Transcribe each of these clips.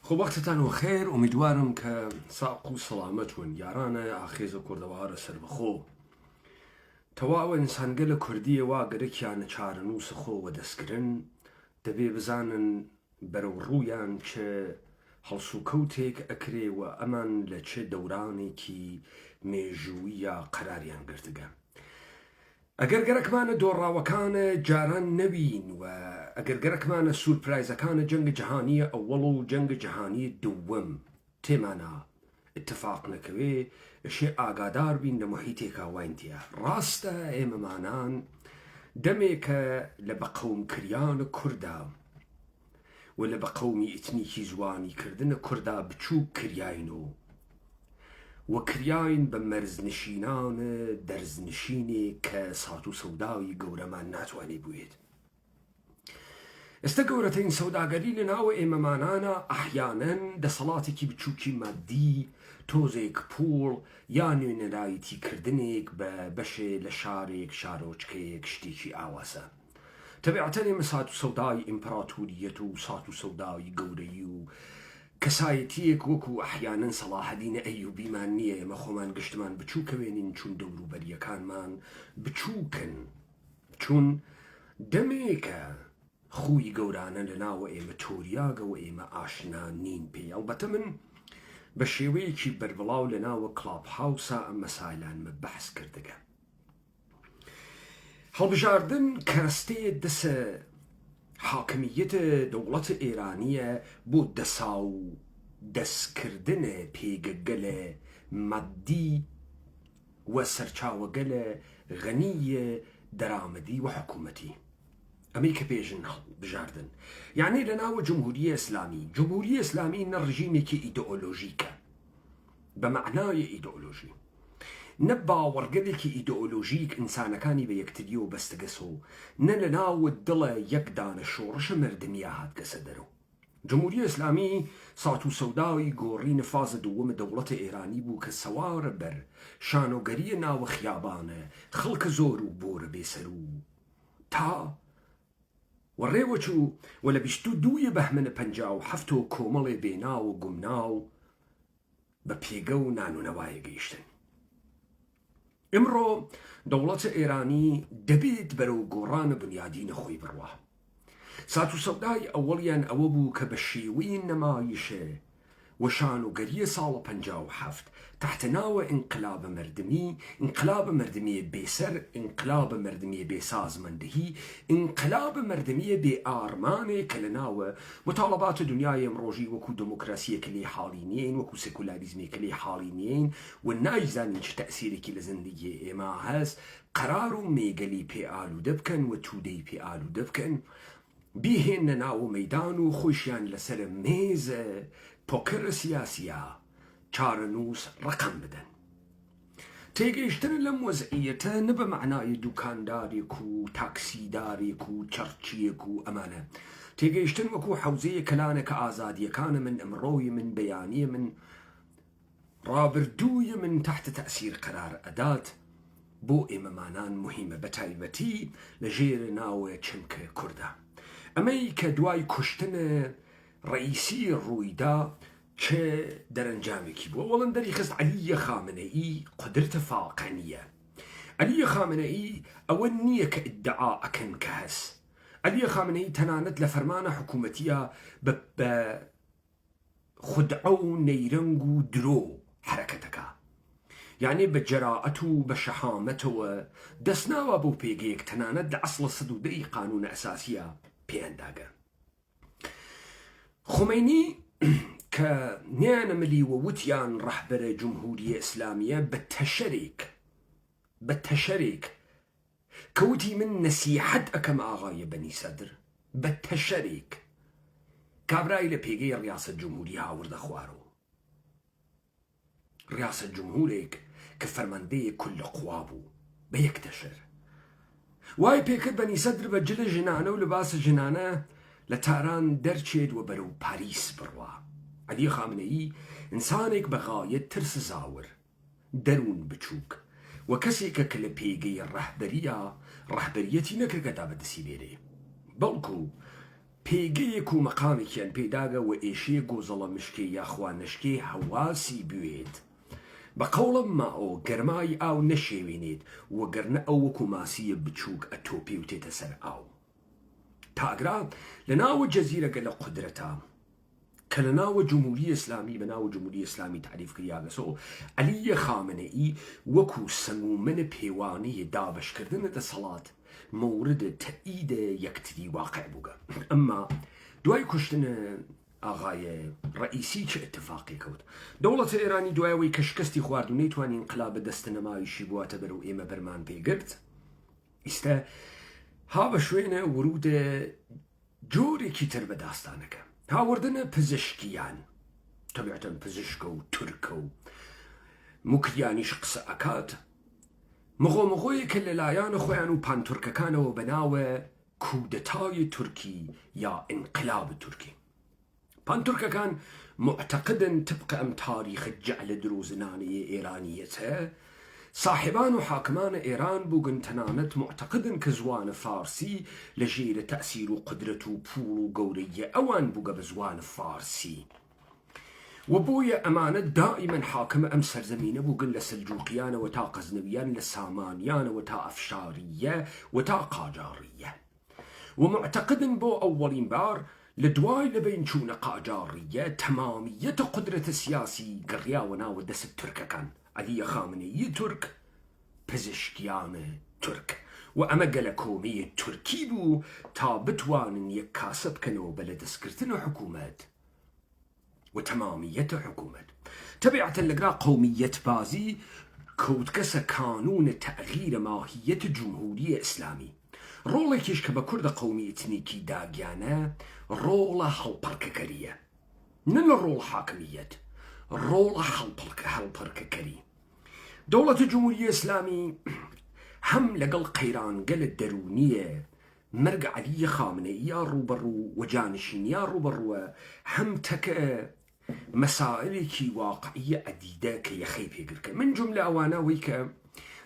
خب وقتتان و خیر، امیدوارم که ساق و سلامتون یارانە ئاخێز و کوردەوارە سربەخۆ تەواوە ئینسانگەلە کوردیە وا گەرەکیانە چارەنووسە خۆوە دەستکردن دەبێ بزانن بەرەو ڕوویان چه هەڵسوکەوتێک ئەکرێوە ئەمان لە چه دەورانێکی مێژوویە قەراریان گرتگە. ئەگەر گەرەکمانە دۆڕاوەکانە جاران نەبین و ئەگەر گەرەکمانە سورپرایزەکانە جەنگە جەهانیە ئەوەڵ و جەنگە جەهانی دووەم تێمانە اتفاق نەکەوێ ئەشێ ئاگادار بین لە محیتێکا واینتیە. ڕاستە ئێمەمانان دەمێکە لە بەقەومکریانە کووردا و لە بەقەومی ئیتنیکی زوانی کردنە کووردا بچوو کریاینۆ و کریاین بە مەرزنشینانە دەرزنشینێ کە سات و سەوداوی گەورەمان ناتوانێ بوێت. ئێستا گەورەترین سەوداگەری لە ناوە ئێمەمانانە ئەحیانەن دەسەڵاتێکی بچووکی مادی، تۆزێک پوڵ یا نوێنەرایەتیکردنێک بە بەشێ لە شارێک شارۆچکەیەک شتێکی ئاواسە. تەبیعەتەن ئێمە سات و سەودای ئیمپراتوریەت و سات و سەوداوی گەورەی و کەسایەتیەک وەکو ئەحیانەن سەلاحەدینە ئەیوبیمان نییە. ئێمە خۆمان گشتمان بچووکەوێنین چون دەوروبەریەکانمان بچووکن، چون دەمێکە خوی گەورانە لە ناوە ئێمە تۆریاگەوە ئێمە ئاشنا نین پێی. ئەڵبەتە من بە شێوەیەکی بەربڵاو لە ناوە کڵاب هاوسا ئەم مەسایلانمە بەحس کردگە. هەڵبژاردن کەرەستەیە دەسە حاکمیەتە دەوڵەتە ئێرانیە بۆ دەسا و دەستکردنە پێگەگەلە مادی و سەرچاوەگەلە غەنیە دەرامەدی و حکوومەتی. ئەمەی کە پێژن بژاردن یعنی لە ناوە جمهوریە ئیسلامی. جمهوریە ئیسلامی نە ڕژیمێکی ئیدئۆلۆژیکە بە معنای ئیدئۆلۆژی، نە باوەڕگەلێکی ئیدئۆلۆژیک ئینسانەکانی بە یەکتری و بەستەگەسۆ، نە لە ناوە دڵە یەک دانە شۆڕشە مردمیە هاتگەسە دەرەوە. جمهوریە ئیسلامی سات و سەوداوی گۆڕینە فازە دووەمە دەوڵەتە ئێرانی بوو کە سەوارە بەر شانۆگەریە ناوە خیابانە خەڵکە زۆر و بۆرە بێسەر و تا وەڕێوەچوو و لە 22 بەهمەنە 57 کۆمەڵێ بێناو و گومناو بە پێگە و نانونەوایە گەیشتن. ئمڕۆ دەوڵەتە ئێرانی دەبێت بەرەو گۆڕانە بنیادینە خۆی بڕوە. سات و سەودای ئەوەڵیان ئەوە بوو کە بە شێوەی نەمایشە و شانۆگەریە ساڵە 57 تحتناوە ئینقلابە مردمی، ئینقلابە مردمیە بێسەر، ئینقلابە مردمیە بێسازمەندهی، ئینقلابە مردمیە بێ ئارمانێ کە لە ناوە متاڵەباتە دنیای ئەمڕۆژی وەکو دموکراسیەکە لێ حاڵی نین، وەکو سێکولاریزمێکە لێ حاڵی نین و نایزانین چ تەئسیرێکی لە زندگی ئێمە هەست، قەرار و مێگەلی پێ ئالوودە بکەن و توودەی پێ ئالوودە بکەن، بیهێنە ناو مەیدان و خۆشیان لەسەر مێزە پۆکەرە سیاسیە چارەنووس ڕقم بدەن. تێگەیشتن لەم وەزعیەتە نە بە معنای دوکاندارێک و تاکسیدارێک و چەرچیەک و ئەمانە. تێگەیشتن وەکو حەوزەیە کەلانە کە ئازادیەکانە من، ئەمڕۆی من، بەیانیە من، ڕابردوویە من تحت تەئسیر قەرار ئەدات بۆ ئێمەمانان مهمە، بە تایبەتی لە ژێرە ناوە چمکە کووردا. ئەمەی کە دوای کوشتنە ڕئیسی ڕوویدا چه دەرەنجامێکی بووە. وەڵام دەریخست عەلیە خامنەئی قدرتە فاقەنیە. عەلیە خامنەئی ئەوە نییە کە ئیدعا ئەکەن کە هەست. عەلیە خامنەئی تەنانەت لە فەرمانە حکوومەتیە بە خودعە و نەیرەنگ و درۆ حرەکەتەکە، یعنی بە جەراعەت و بە شەحامەتەوە دەستناوە بۆ پێگەیەک تەنانەت لە ئەسڵە 110 قانونە ئەساسیە پێیانداگە. خۆمەینی کە نیانە ملی و وتیان ڕەحبەرە جمهوریە ئیسلامیە بە تەشەرێک کەوتی من نەسیحەت ئەکەم ئاغایە بەنی سەدر، بە تەشەرێک کابرای لە پێگەی ڕیاسەت جمهوری هاوردە خوارەوە. ڕیاسەت جمهورێک کە فەرماندەیە کل قوا بوو بە یەک تەشەر وای پێکرد بەنی سەدر بە جلە ژنانە و لەباسە ژنانە لە تاران دەرچێت و بەرەو پاریس بڕوا. عەلی خامنەئی ئینسانێک بەغایەت ترس زاور، دەروون بچووک و کەسێکە کە لە پێگەی ڕەحبەریەتی نەکردگەدا بەدەسی بێرێ، بەڵکو پێگەیەک و مەقامێکیان پێداگە و ئێشەیە گۆزەڵە مشکێ یاخوا نشکێ هەواسی بوێت بە قەوڵم ماوە گەرمای ئاو نەشێوێنێت وەگەرنە ئەو وەکو ماسیە بچووک ئەتۆپێ و تێتە سەر ئاو تاگرا لە ناوە جەزیرەگە لە قودرەتە کە لە ناوە جمهوری ئیسلامی بە ناوە جمهوری ئیسلامی تعریف کریاگەسەوە عەلیە خامنەئی وەکو سەمومنە پێوانەیە دابشکردنە دەسەڵات مورد تەئید یەکتری واقع بووگە ئەمما دوای کوشتنە ئاغای ڕئیسی چه اتفاقی کەوت دەوڵەتە ئێرانی دوایەوەی کە شکستی خوارد و نەیتوانی انقلاب دەستە نەماویشی بواتە بەرەو ئێمە بەرمان پێگرت ئیستە ها بە شوێنە ورودە جۆرێکی تر بە داستانەکە هاوردنە پزیشکیان تەبیعەتەن پزیشکە و تورکە و موکریانیش قسە ئەکات مغۆمغۆیەکە لەلایەنە خۆیان و پانتورکەکانەوە بەناوە کودەتای تورکی یا انقلاب تورکی پانتورکەکان معتقدن طبق ئەم تاریخە جەعلە درۆزنانەیە ئێرانیەتە صاحبان و حاکمان ئێران بووگن تەنانەت معتقدن کە زوانە فارسی لە ژێرە تەئسیر و قدرەت و پوڵ و گەورەیە ئەوان بووگە بە زوانە فارسی وبويا أمانة دائما حاكمة أم سرزمينة بوغن لسلجوقيانة وتا قزنويان لسامانيان وتا أفشارية وتا قاجارية ومعتقدا بو أولين بار لدواي لبين شون قاجارية تمامية قدرة السياسي قريا وناو دس التركة كان علي خامنئي ترك بزشكيانة ترك وأما قلكومية تركي بو تا بتوان يكاسب كانوا بلد سكرتنا حكومات وتمامية حكومة تبعة لقرا قومية بازي كودكس قانون تغيير ماهية جمهورية إسلامي رولا كيش كبا كرد قومية نيكي داقيانا رولا هالبرككرية نن رول حاكمية رولا هالبرككري دولة جمهورية إسلامي هم لقل قيران قل الدرونية مرق علي خامنئي يا روبرو وجانشين يا روبرو هم تك مسائلك واقعية عديدة كي يخيب يقرك من جملة أوانا ويكا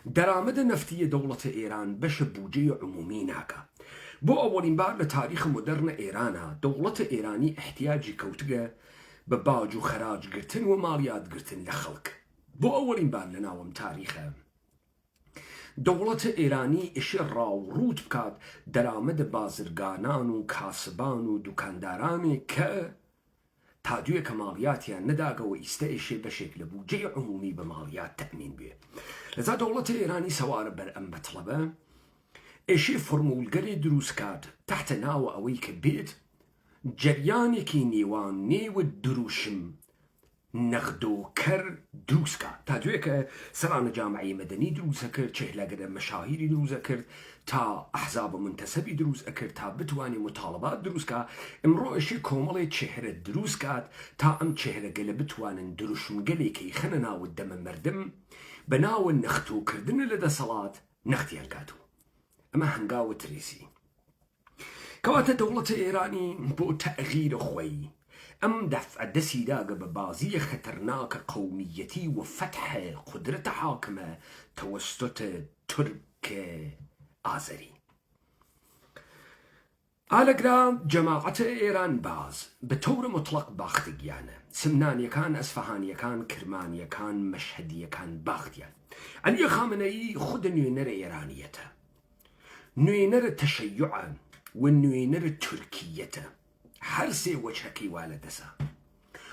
درامد نفتية دولة إيران بش بوجي عمومي ناكا بو أولين بار لتاريخ مدرن إيرانا دولة إيراني احتياجي كوتغا بباج وخراج قرتن وماليات قرتن لخلق بو أولين بار لناوم تاريخها دولة إيراني إشي راو روت بكات درامد بازرگانان و کاسبان و دوکانداران که تادوی کمالیاتیان نداغه و استعیشه بشکل بوجه عمومی بمالیات تأمین بيه لذا دولة إيراني سوار بر أم بطلبه إشي فرمولگري دروس كات تحت ناو أويك بيت جرياني كي نيوان نيو دروشم نغدو كر دروسكا تادويك سران جامعي مدني دروس كر چهلا قد مشاهيري دروس كر تا أحزاب منتسبي دروس كر تا بتواني مطالبات دروسكا امرو اشي كومالي چهر دروسكات تا ام چهر قل بتوان دروش مقلي كي خننا والدم مردم بناو النختو كردن لدى صلاة نختي هلقاتو اما هنقاو تريسي كواتا دولة إيراني بو تأغير خوي أم دفع دسيداغ ببازية خطرناك قوميتي وفتح قدرة حاكمة توسط ترك آذري آلقرا جماعة إيران باز بطور مطلق باختيانا سمنانيا كان أسفهانيا كان كرمانيا كان مشهديا كان باختيان علي خامنئي خد نوينر إيرانيته نوينر تشيعا والنوينر تركيته حرسي وجهكي والدسا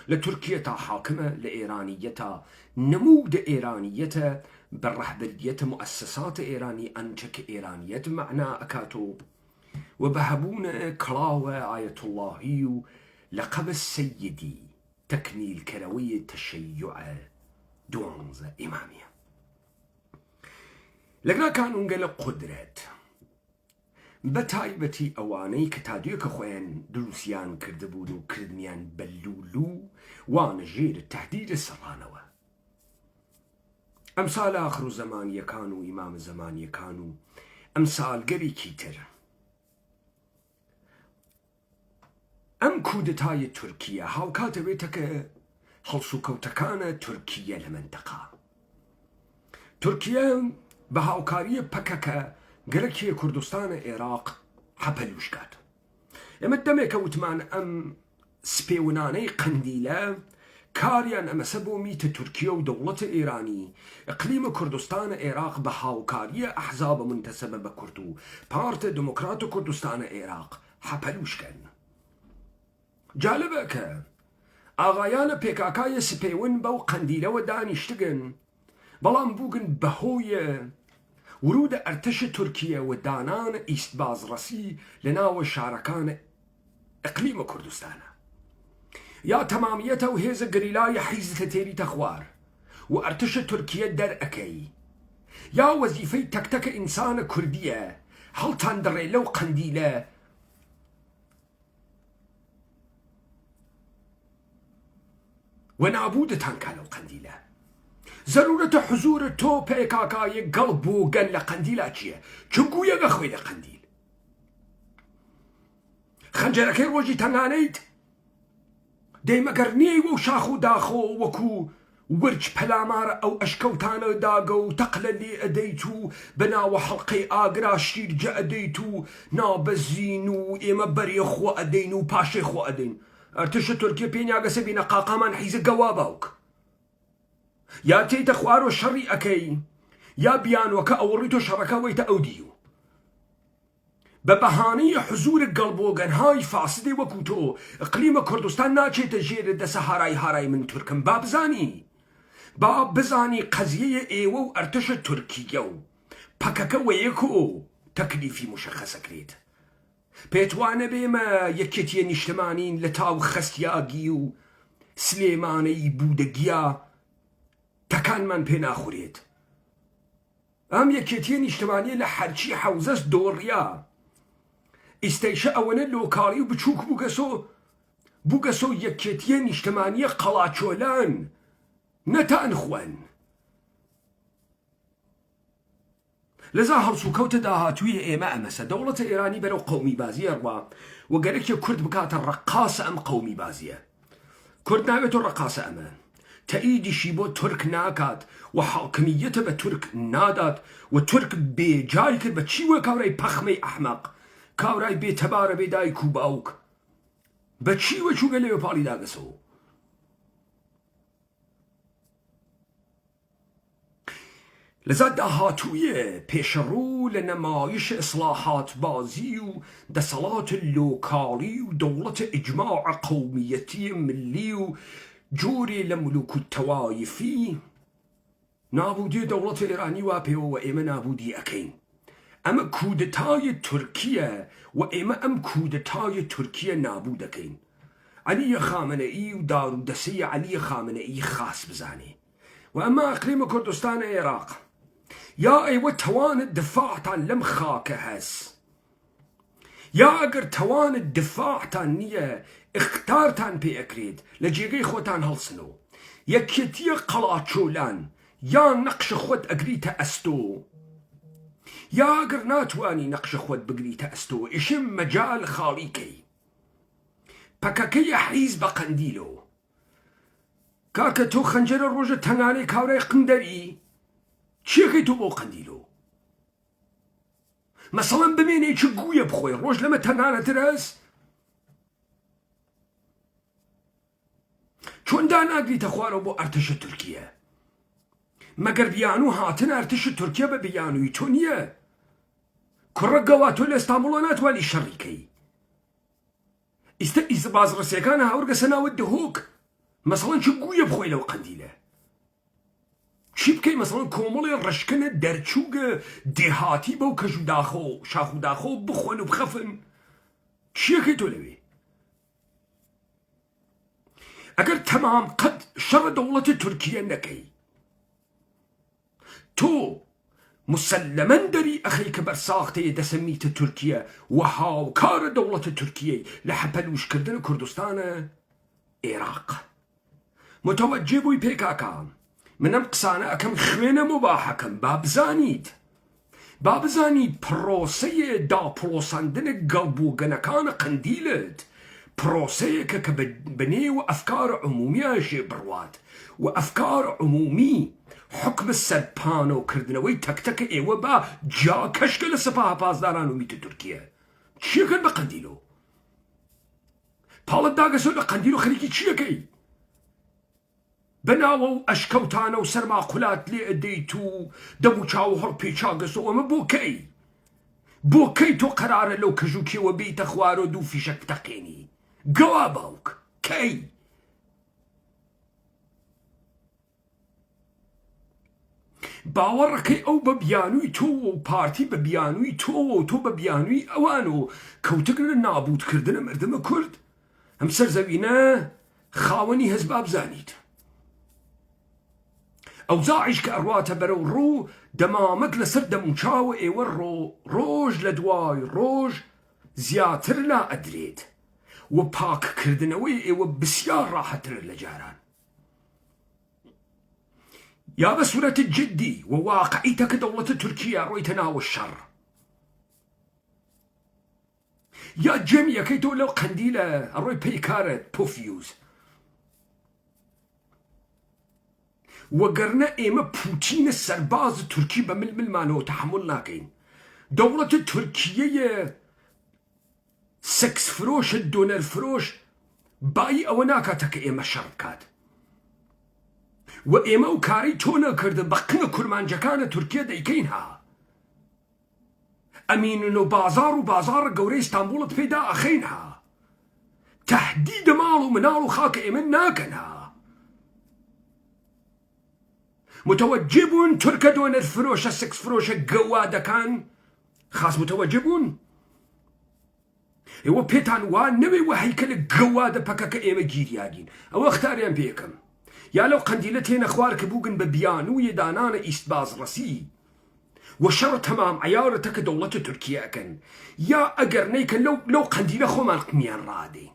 لتركيا حاكمة لإيرانية نمود إيرانية بالرهبرية مؤسسات إيراني أنشك إيرانية معنى أكاتو وبهبون كلاوة آية الله لقب السيدي تكميل كروية تشيع دوانز إمامية لقنا كانوا نقل قدرات بتایبەتی ئەوانەی کە تا دوێکە خۆیان دروسیان کردبوون و کردنیان بەلولو وانە ژێرە تەهدیدە سەڕانەوە ئەمسال ئاخر و زەمانیەکان و ئیمامە زەمانیەکان و ئەمسالگەرێکی تر ئەم کودەتای تورکیە هاوکاتەوێتە کە هەڵسوکەوتەکانە تورکیە لە مەنتەقا تورکیە بە هاوکاریە پەکەکە گەلکی کوردستان عێراق حەپەلوش کات ئێمە دەمێکە وتمان ئەم سپێونانەی قەندیلە کاریان ئەمەسە بۆ میتە تورکیە و دەوڵەتە ئێرانی ئەقلیمە کوردستانە عێراق بە هاوکاریە ئەحزابە منتەسەبە بە کورد و پارتە دموکرات و کوردستانە عێراق حەپەلوشکەن. جالبە کە ئاغایانە پێکاکایە سپێون بەو قەندیلەوە دانیشتگن، بەڵام بووگن بەهۆیە ورودە ئەرتەشە تورکیە و دانانە ئیستبازڕەسی لە ناوە شارەکانە ئەقلیمە کوردستانە، یا تەمامیەتە و هێزە گریلای حیزتە تێریتە خوار و ئەرتشە تورکیە دەرئەکەی، یا وەزیفەی تەکتەکە ئینسانە کوردیە هەڵتان دەڕێ لەو قەندیلە و نابودتان کا لەو قەندیلە. ضرورەتە حزورە تۆ پێکاکایە گەڵ بۆ گەن لە قەندیلا چییە؟ چگویەگە خۆی لە قەندیل خەنجەرەکەی ڕۆژی تەنگانەیت دەیمەگەر نێی و شاخ و داخۆ وەکو ورج پەلامارە ئەو ئەشکەوتانە داگە و تەقلە لێ ئەدەیت و بەناوە حەڵقەی ئاگرا شیرجە ئەدەیت و نابەزین و ئێمە بەرێ خۆ ئەدەین و پاشێ خۆ ئەدەین. ئەرتشە تورکیە پێنیاگەسە بینە قاقامان حیزە گەوا باوک، یا تێیتە خوار و شەڕی ئەەکەی، یا بیانوەکە ئەوڕی تۆ شەڕەکە وەیتە ئەو دیو بە بەهانەی حزورە گەڵبۆگەنهای فاسدەی وەکو تۆ ئەقلیمە کوردستان ناچێتە ژێرە دەسە هارای من تورکم. با بزانی قەزیەیە ئێوە و ئەرتشە تورکیە و پەکەکە وەیەک و تەکلیفی مشەخەسەکرێت. پێتوانە بێمە یەکێتیە نیشتمانین لە تاو خەستیاگی و سلێمانەی بوودەگیا تەکانمان پێ ناخورێت. ئەم یەکێتیە نیشتمانیە لە هەرچی حەوزەست دۆڕیا ئیستەیشە ئەوەنە لۆکاڵی و بچووک بووگەسۆ یەکێتیە نیشتمانیە قەڵاچۆلان نەتان خوێن. لەذا هەڵسوکەوتە داهاتوویە ئێمە ئەمەسە دەوڵەتە ئێرانی بەرەو قەومی بازیە ڕوا و گەرەکێ کورد بکاتە ڕەقاسە ئەم قەومی بازیە. کورد ناوێتۆ ڕەقاسە ئەمە تەئیدیشی بۆ تورک ناکات و حاکمیەتە بە تورک نادات و تورک بێجای کرد بە چیوە کاورای پەخمەی ئەحمەق، کاورای بێتەبارە بێدایک و باوک بە چیوە چووگە لەوێ پاڵی داگەسەوە. لەذا داهاتوویە پێشەڕوو لە نەمایش ئیسلاحات بازی و دەسەڵات لۆکاڵی و دەوڵەتە ئیجماع قەومیەتی ملی و جۆرێ لە ملوک و تەوایفی نابودی دەوڵەتە ئێرانی وا پێوە ئێمە نابودی ئەەکەین. ئەمە کودتای تورکیە و ئێمە ئەم کودتای تورکیە نابوو دەکەین. عەلی خامنەئی و دارودەسەی عەلی خامنەئی خاس بزانێ و ئەمە ئەقلیمە کوردستانە عێراق یا ئێوە توانت دفاعتان لەم خاکە هەس، یا ئەگەر توانت دفاعتان نییە اختارتان پێ ئەکرێت لە جێگەی خۆتان هەڵسنەوە یەکێتیە قەڵاچۆلان یا نەقشە خۆت ئەگریتە ئەستۆ، یا ئەگەر ناتوانی نەقشە خۆت بگریتە ئەستۆ ئیشم مەجال خاڵیکەی پەکەکەیە حیز بە قەندیلەوە. کاکە تۆ خەنجەرە ڕۆژە تەنگانەی کاورای قندەری چیەکەی تۆ بۆ قەندیلەوە؟ مەسەڵەن بمێنێ چ گویە بخۆی ڕۆژ لەمە تەنگانەتر هەست؟ چۆن داناگریتە خوارەوە بۆ ئەرتشە تورکیە؟ مەگەر بیانوو هاتن ئەرتشە تورکیە بە بیانووی تۆ نییە؟ کوڕە گەوا تۆ لە ئەستانبوڵە ناتوانی شەڕیکەی. ئیستە ئیستبازڕەسیەکانە هاورگەسە ناوت دهۆک مەسەڵەن چ گویە بخۆی لەو قەندیلە؟ چی بکەی مەسەڵەن کۆمەڵی ڕشکنە دەرچووگە دێهاتی بەو کەژ و داخۆ شاخ و داخۆ بخۆن و بخەفن چیەکەی تۆ لەوێ؟ ئەگەر تەمام قەد شەڕە دەوڵەتی تورکیە نەکەی تۆ مسلمەن دەری ئەخەی کە بەرساختەیە دەسەمیتە تورکیە و هاوکارە دەوڵەتە تورکیەی لە حەپەلوشکردن کوردستانە عێراق. متوەجێ بووی پێکاکە من ئەم قسانە ئەەکەم خوێنە مباحەکەم با بزانیت پرۆسەیە داپڵۆساندنە گەڵبووگەنەکانە قەندیلت پرۆسەیەکە کە بنێوە ئەفکار عمومیە ژێ بڕوات و ئەفکار عمومی حکم سەرپانەوەکردنەوەی تەکتەکە ئێوە با جا کەشکە لە سەپاه پاسداران و میتە تورکیە چیەکەن بە قەندیلەوە؟ پاڵت داگەسۆ لە قەندیل و خەریکی چیەکەی بەناوە و ئەشکەوتانە و سەرما قولات لێ ئەدەیت و دەم و چاو هەڵ پێچاگەسۆ ئەمە بۆ کەی بۆ کەی تۆ قەرارە لەو کەژوکێوە بیتە خوارۆ دوو فیشەک بتەقێنی گەوا باوک کەی باوەڕەکەی ئەو بە بیانووی تۆ و پارتی بە بیانووی تۆ و تۆ بە بیانووی ئەوان و کەوتگرە نابوودکردنە مردمە کورد ئەم سەرزەوینە خاوەنی هەزبا بزانیت ئەو زاعیش کە ئەڕواتە بەرەو ڕوو دەمامەک لەسەر دەموچاوە ئێوە ڕۆژ لە دوای ڕۆژ زیاتر لا ئەدرێت و پاککردنەوەی ئێوە بسیار ڕاحەتر لە جاران یا بە سوورەتی جدی و واقعیتە کە دەوڵەتە تورکیا ڕۆیتە ناوە شەڕ یا جەمیەکەی تۆ لەو قەندیلە ئەڕۆی پەیکارت پۆفیوز وەگەرنە ئێمە پوتینە سەرباز تورکی بە ململمانەوە تەحمل ناکەین دەوڵەتە تورکیەیە سەکس فرۆشە دۆنەر فرۆش بای ئەوە ناکاتە کە ئێمە شەڕ بکات و ئێمە و کاری تۆ نەکردە بە قنە کورمانجەکانە تورکیا دەیکەین ها ئەمینن و بازارە گەورەی ئیستانبوڵت پێدا ئەخەین ها تەهدیدە ماڵ و مناڵ و خاکە ئێمە ناکەن ها متوجه بوون تورکە دۆنەر فرۆشە سکس فرۆشە گەوادەکان خاس متوجه بوون ئێوە پێتان وان نەوێ وە هەیکەلە گەوادە پەکەکە ئێمە گیریاگین ئەوە ختاریان پێکەم یا لەو قەندیلە تێنە خوار کە بووگن بە بیانوویە دانانە ئیستبازڕەسی و شەڕ تەمام عەیارەتە کە دەوڵەتە تورکیەکەن یا ئەگەر نەیکە لەو قەندیلە خۆمان قمیان ڕادەین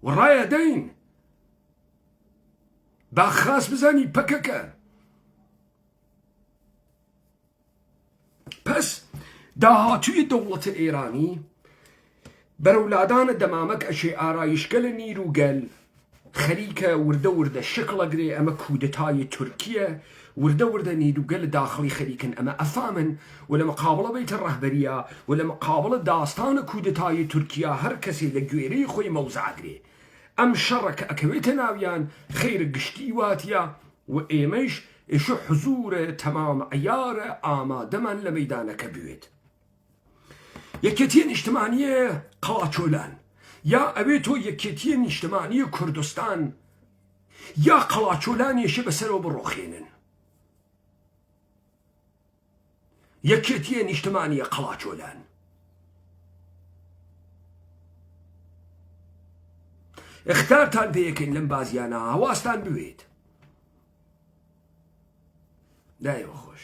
و ڕایەدەین با خاس بزانی پەکەکە پس داهاتووی دەوڵەتە ئێرانی بەرەولادانە دەمامەک ئەشێ ئارایشگە لە نیروگەل خەریکە وردە شکڵەگرێ ئەمە کودەتای تورکیە وردە نیروگە لە داخڵی خەریکن ئەمە ئەفامن و لە مقابڵە بەیتە ڕەهبەریە و لە مقابڵە داستانە کودەتای تورکیا هەر کەسێ لە گوێرەی خۆی مەوزعگرێ ئەم شەڕە کە ئەکەوێتە ناویان خەیرە گشتی واتیە و ئێمەش ئێشە حزورە تەمام عەیارە ئامادەمان لە مەیدانەکە بوێت یەکێتیە نیشتمانیە قەڵاچۆلان یا ئەوێ تۆ یەکێتیە نیشتمانیە کوردستان یا قەڵاچۆلانیەشە بەسەرەوە بڕۆخێنن یەکێتیە نیشتمانیە قەڵاچۆلان اختارتان پێیەکەین لەم بازیانە هەواستان بوێت دایەوە خۆش